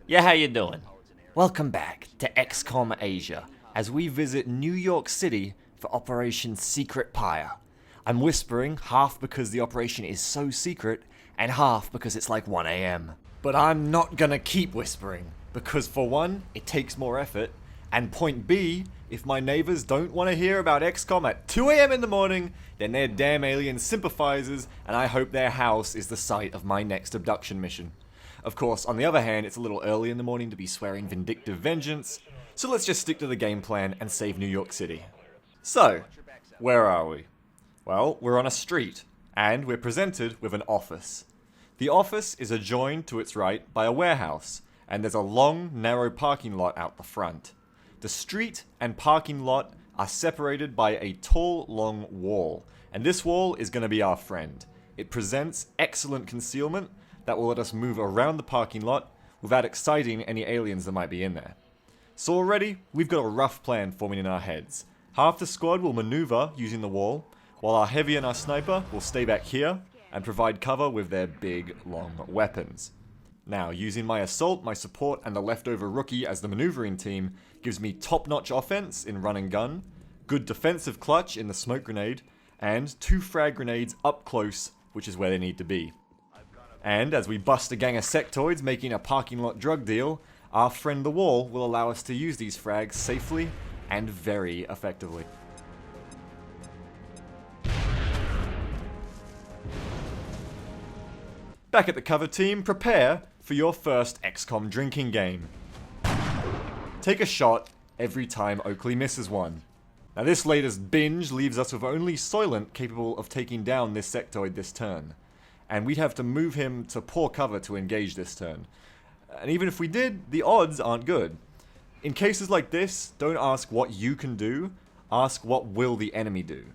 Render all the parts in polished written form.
Yeah, how you doing? Welcome back to XCOM Asia, as we visit New York City for Operation Secret Pyre. I'm whispering, half because the operation is so secret, and half because it's like 1 a.m. But I'm not gonna keep whispering, because for one, it takes more effort, and point B, if my neighbors don't want to hear about XCOM at 2 a.m. in the morning, then they're damn alien sympathizers, and I hope their house is the site of my next abduction mission. Of course, on the other hand, it's a little early in the morning to be swearing vindictive vengeance, so let's just stick to the game plan and save New York City. So, where are we? Well, we're on a street, and we're presented with an office. The office is adjoined to its right by a warehouse, and there's a long, narrow parking lot out the front. The street and parking lot are separated by a tall, long wall, and this wall is going to be our friend. It presents excellent concealment that will let us move around the parking lot without exciting any aliens that might be in there. So already, we've got a rough plan forming in our heads. Half the squad will maneuver using the wall, while our heavy and our sniper will stay back here and provide cover with their big, long weapons. Now, using my assault, my support, and the leftover rookie as the maneuvering team gives me top-notch offense in run and gun, good defensive clutch in the smoke grenade, and 2 frag grenades up close, which is where they need to be. And as we bust a gang of sectoids making a parking lot drug deal, our friend the wall will allow us to use these frags safely and very effectively. Back at the cover team, prepare for your first XCOM drinking game. Take a shot every time Oakley misses one. Now this latest binge leaves us with only Soylent capable of taking down this sectoid this turn. And we'd have to move him to poor cover to engage this turn. And even if we did, the odds aren't good. In cases like this, don't ask what you can do, ask what will the enemy do.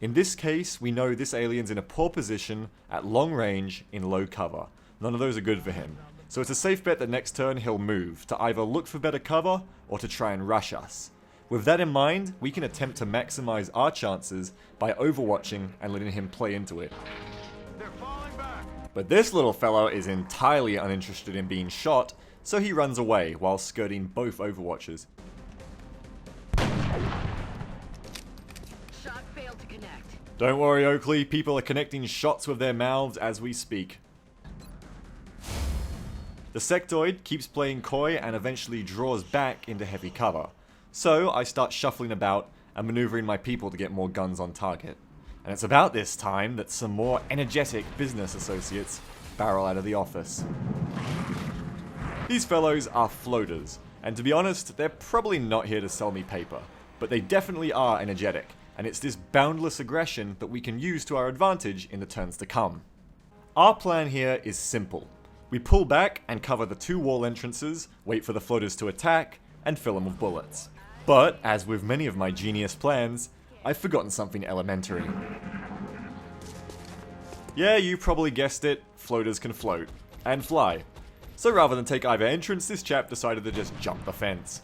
In this case, we know this alien's in a poor position, at long range, in low cover. None of those are good for him. So it's a safe bet that next turn he'll move, to either look for better cover, or to try and rush us. With that in mind, we can attempt to maximize our chances by overwatching and letting him play into it. But this little fellow is entirely uninterested in being shot, so he runs away while skirting both overwatchers. Shot failed to connect. Don't worry, Oakley, people are connecting shots with their mouths as we speak. The sectoid keeps playing coy and eventually draws back into heavy cover. So I start shuffling about and maneuvering my people to get more guns on target. And it's about this time that some more energetic business associates barrel out of the office. These fellows are floaters, and to be honest, they're probably not here to sell me paper, but they definitely are energetic, and it's this boundless aggression that we can use to our advantage in the turns to come. Our plan here is simple. We pull back and cover the 2 wall entrances, wait for the floaters to attack, and fill them with bullets. But, as with many of my genius plans, I've forgotten something elementary. Yeah, you probably guessed it, floaters can float. And fly. So rather than take either entrance, this chap decided to just jump the fence.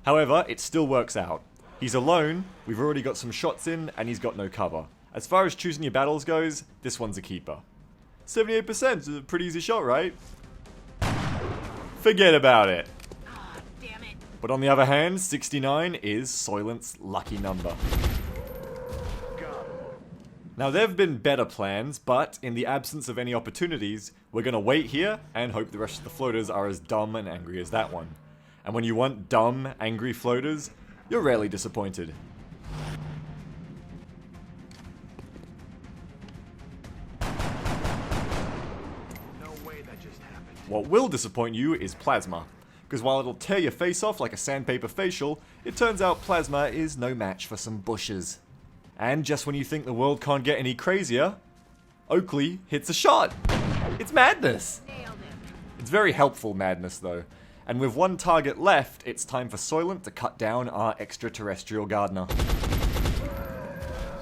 However, it still works out. He's alone, we've already got some shots in, and he's got no cover. As far as choosing your battles goes, this one's a keeper. 78% is a pretty easy shot, right? Forget about it. Ah, damn it. But on the other hand, 69 is Soylent's lucky number. Now there have been better plans, but in the absence of any opportunities, we're gonna wait here and hope the rest of the floaters are as dumb and angry as that one. And when you want dumb, angry floaters, you're rarely disappointed. What will disappoint you is plasma, because while it'll tear your face off like a sandpaper facial, it turns out plasma is no match for some bushes. And just when you think the world can't get any crazier, Oakley hits a shot! It's madness! Nailed him. It's very helpful madness though, and with 1 target left, it's time for Soylent to cut down our extraterrestrial gardener.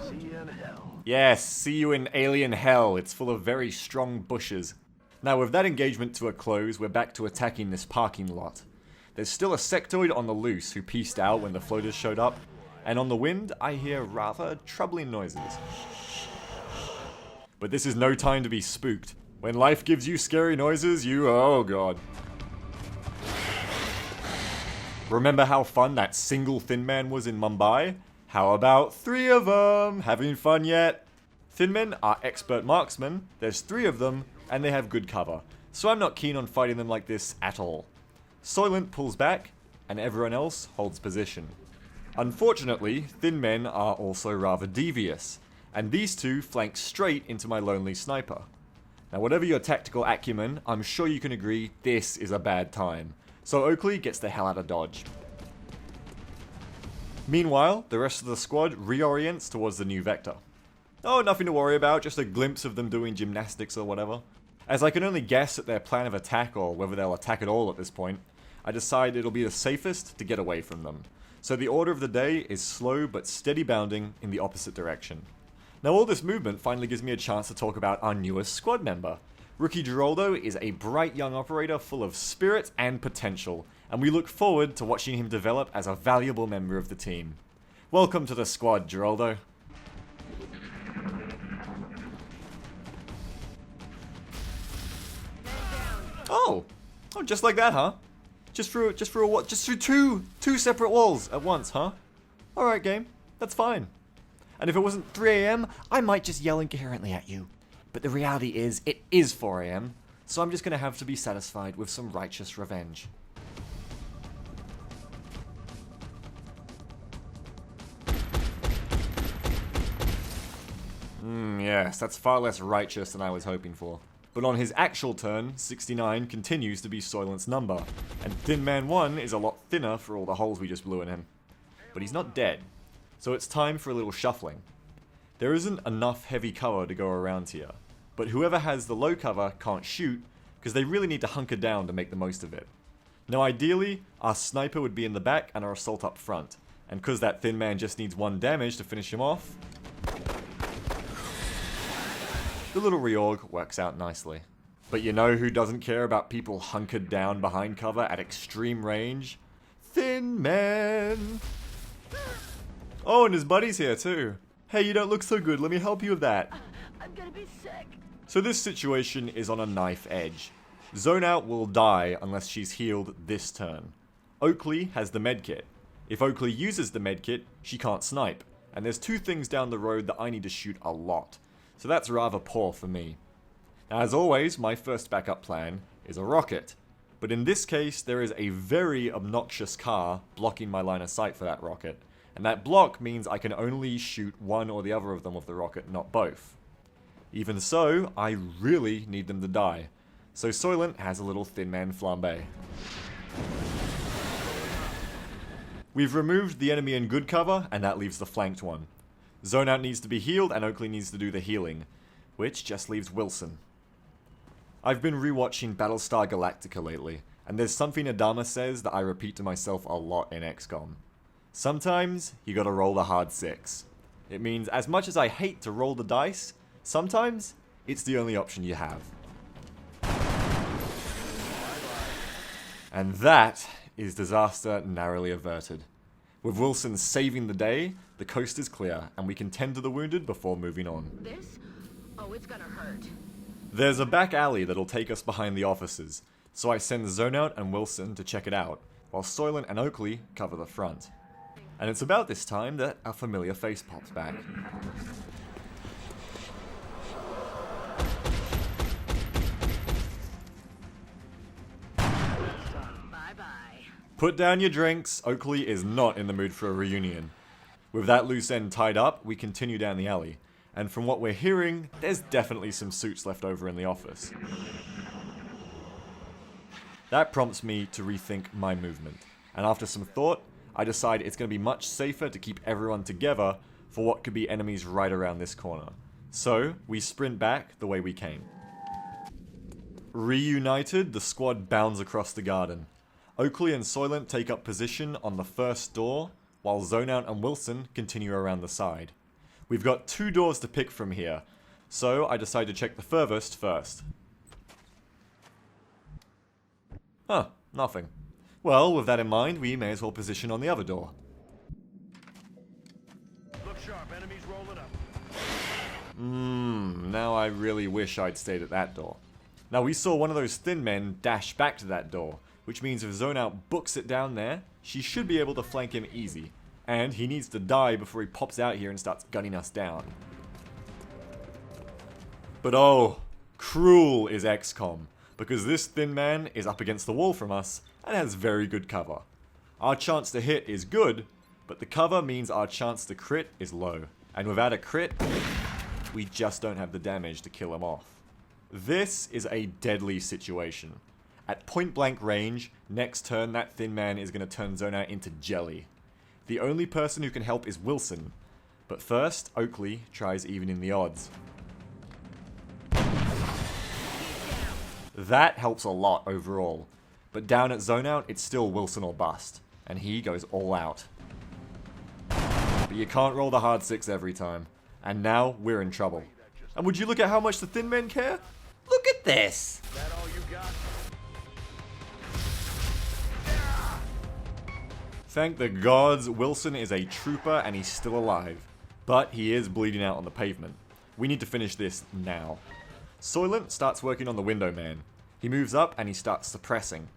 See you in hell. Yes, see you in alien hell, it's full of very strong bushes. Now with that engagement to a close, we're back to attacking this parking lot. There's still a sectoid on the loose who pieced out when the floaters showed up, and on the wind I hear rather troubling noises. But this is no time to be spooked. When life gives you scary noises, oh god. Remember how fun that single Thin Man was in Mumbai? How about 3 of them? Having fun yet? Thin Men are expert marksmen, there's 3 of them, and they have good cover, so I'm not keen on fighting them like this at all. Soylent pulls back, and everyone else holds position. Unfortunately, Thin Men are also rather devious, and these 2 flank straight into my lonely sniper. Now whatever your tactical acumen, I'm sure you can agree this is a bad time, so Oakley gets the hell out of dodge. Meanwhile, the rest of the squad reorients towards the new vector. Oh, nothing to worry about, just a glimpse of them doing gymnastics or whatever. As I can only guess at their plan of attack or whether they'll attack at all at this point, I decide it'll be the safest to get away from them. So the order of the day is slow but steady bounding in the opposite direction. Now all this movement finally gives me a chance to talk about our newest squad member. Rookie Geraldo is a bright young operator full of spirit and potential, and we look forward to watching him develop as a valuable member of the team. Welcome to the squad, Geraldo. Oh, just like that, huh? Just through two separate walls at once, huh? All right, game, that's fine. And if it wasn't 3 a.m., I might just yell incoherently at you. But the reality is, it is 4 a.m., so I'm just gonna have to be satisfied with some righteous revenge. Yes, that's far less righteous than I was hoping for. But on his actual turn, 69 continues to be Soylent's number, and Thin Man 1 is a lot thinner for all the holes we just blew in him. But he's not dead, so it's time for a little shuffling. There isn't enough heavy cover to go around here, but whoever has the low cover can't shoot, because they really need to hunker down to make the most of it. Now ideally, our sniper would be in the back and our assault up front, and because that Thin Man just needs 1 damage to finish him off, the little reorg works out nicely. But you know who doesn't care about people hunkered down behind cover at extreme range? Thin Man! Oh, and his buddy's here too. Hey, you don't look so good, let me help you with that. I'm gonna be sick. So this situation is on a knife edge. Zone Out will die unless she's healed this turn. Oakley has the medkit. If Oakley uses the medkit, she can't snipe. And there's 2 things down the road that I need to shoot a lot. So that's rather poor for me. Now, as always, my first backup plan is a rocket. But in this case, there is a very obnoxious car blocking my line of sight for that rocket. And that block means I can only shoot one or the other of them with the rocket, not both. Even so, I really need them to die. So Soylent has a little Thin Man flambe. We've removed the enemy in good cover, and that leaves the flanked one. Zone Out needs to be healed, and Oakley needs to do the healing, which just leaves Wilson. I've been rewatching Battlestar Galactica lately, and there's something Adama says that I repeat to myself a lot in XCOM. Sometimes, you gotta roll the hard 6. It means, as much as I hate to roll the dice, sometimes, it's the only option you have. And that is disaster narrowly averted. With Wilson saving the day, the coast is clear, and we can tend to the wounded before moving on. This? Oh, it's gonna hurt. There's a back alley that'll take us behind the offices, so I send Zone Out and Wilson to check it out, while Soylent and Oakley cover the front. And it's about this time that a familiar face pops back. Bye-bye. Put down your drinks, Oakley is not in the mood for a reunion. With that loose end tied up, we continue down the alley, and from what we're hearing, there's definitely some suits left over in the office. That prompts me to rethink my movement, and after some thought, I decide it's going to be much safer to keep everyone together for what could be enemies right around this corner. So, we sprint back the way we came. Reunited, the squad bounds across the garden. Oakley and Soylent take up position on the first door, while Zone Out and Wilson continue around the side. We've got 2 doors to pick from here, so I decide to check the furthest first. Huh, nothing. Well, with that in mind, we may as well position on the other door. Look sharp, enemies rolling up. Now I really wish I'd stayed at that door. Now we saw one of those thin men dash back to that door, which means if Zone Out books it down there, she should be able to flank him easy. And he needs to die before he pops out here and starts gunning us down. But oh, cruel is XCOM, because this thin man is up against the wall from us and has very good cover. Our chance to hit is good, but the cover means our chance to crit is low. And without a crit, we just don't have the damage to kill him off. This is a deadly situation. At point blank range, next turn that thin man is going to turn Zone Out into jelly. The only person who can help is Wilson, but first, Oakley tries evening the odds. That helps a lot overall, but down at Zone Out, it's still Wilson or bust, and he goes all out. But you can't roll the hard 6 every time, and now we're in trouble. And would you look at how much the thin men care? Look at this! That all you got? Thank the gods, Wilson is a trooper and he's still alive. But he is bleeding out on the pavement. We need to finish this now. Soylent starts working on the window man. He moves up and he starts suppressing.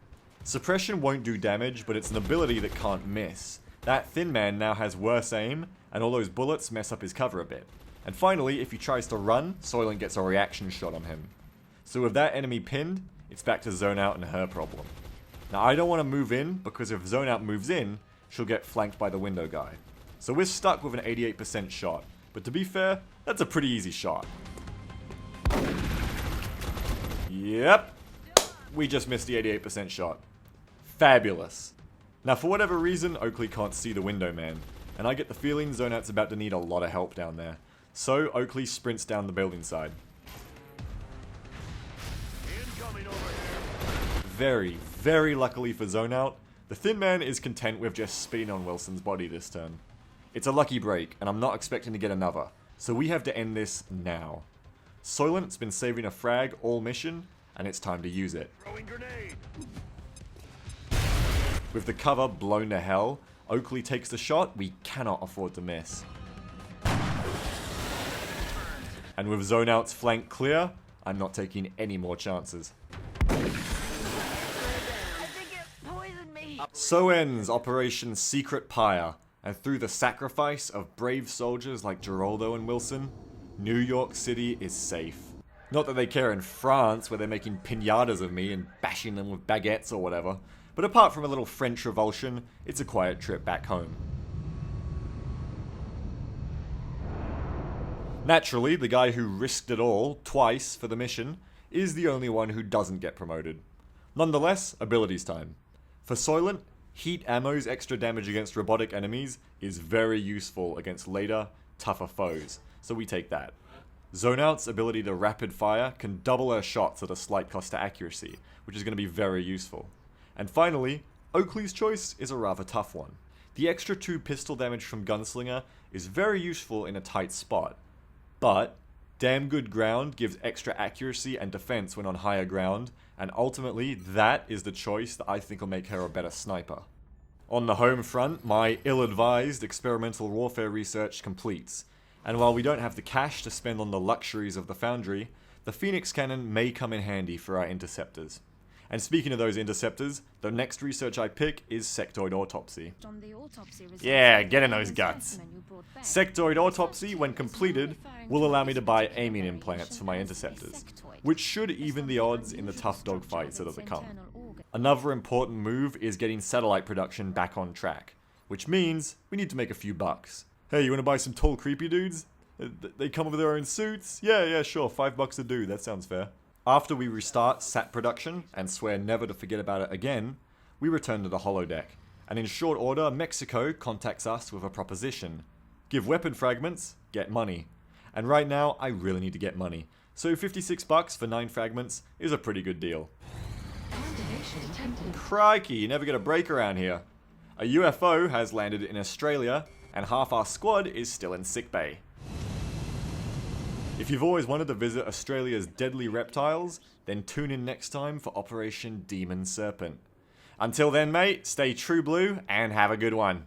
Suppression won't do damage, but it's an ability that can't miss. That thin man now has worse aim, and all those bullets mess up his cover a bit. And finally, if he tries to run, Soylent gets a reaction shot on him. So with that enemy pinned, it's back to Zone Out and her problem. Now I don't want to move in, because if Zone Out moves in, she'll get flanked by the window guy. So we're stuck with an 88% shot. But to be fair, that's a pretty easy shot. Yep. We just missed the 88% shot. Fabulous. Now for whatever reason, Oakley can't see the window man. And I get the feeling Zone Out's about to need a lot of help down there. So Oakley sprints down the building side. Incoming over here. Very, very luckily for Zone Out, the thin man is content with just spitting on Wilson's body this turn. It's a lucky break, and I'm not expecting to get another, so we have to end this now. Soylent's been saving a frag all mission, and it's time to use it. Throwing grenade. With the cover blown to hell, Oakley takes the shot we cannot afford to miss. And with Zone Out's flank clear, I'm not taking any more chances. So ends Operation Secret Pyre, and through the sacrifice of brave soldiers like Geraldo and Wilson, New York City is safe. Not that they care in France, where they're making piñatas of me and bashing them with baguettes or whatever, but apart from a little French revulsion, it's a quiet trip back home. Naturally, the guy who risked it all, twice, for the mission, is the only one who doesn't get promoted. Nonetheless, abilities time. For Soylent, heat ammo's extra damage against robotic enemies is very useful against later, tougher foes, so we take that. Zone Out's ability to rapid fire can double her shots at a slight cost to accuracy, which is going to be very useful. And finally, Oakley's choice is a rather tough one. The extra 2 pistol damage from Gunslinger is very useful in a tight spot, but damn good ground gives extra accuracy and defense when on higher ground, and ultimately that is the choice that I think will make her a better sniper. On the home front, my ill-advised experimental warfare research completes, and while we don't have the cash to spend on the luxuries of the Foundry, the Phoenix Cannon may come in handy for our interceptors. And speaking of those interceptors, the next research I pick is sectoid autopsy. Yeah, get in those guts. Sectoid autopsy, when completed, will allow me to buy aiming implants for my interceptors, which should even the odds in the tough dogfights that are to come. Another important move is getting satellite production back on track, which means we need to make a few bucks. Hey, you wanna buy some tall creepy dudes? They come with their own suits? Yeah, sure, $5 a dude, that sounds fair. After we restart SAT production, and swear never to forget about it again, we return to the holodeck, and in short order, Mexico contacts us with a proposition. Give weapon fragments, get money. And right now, I really need to get money, so $56 for 9 fragments is a pretty good deal. Crikey, you never get a break around here. A UFO has landed in Australia, and half our squad is still in sickbay. If you've always wanted to visit Australia's deadly reptiles, then tune in next time for Operation Demon Serpent. Until then, mate, stay true blue and have a good one.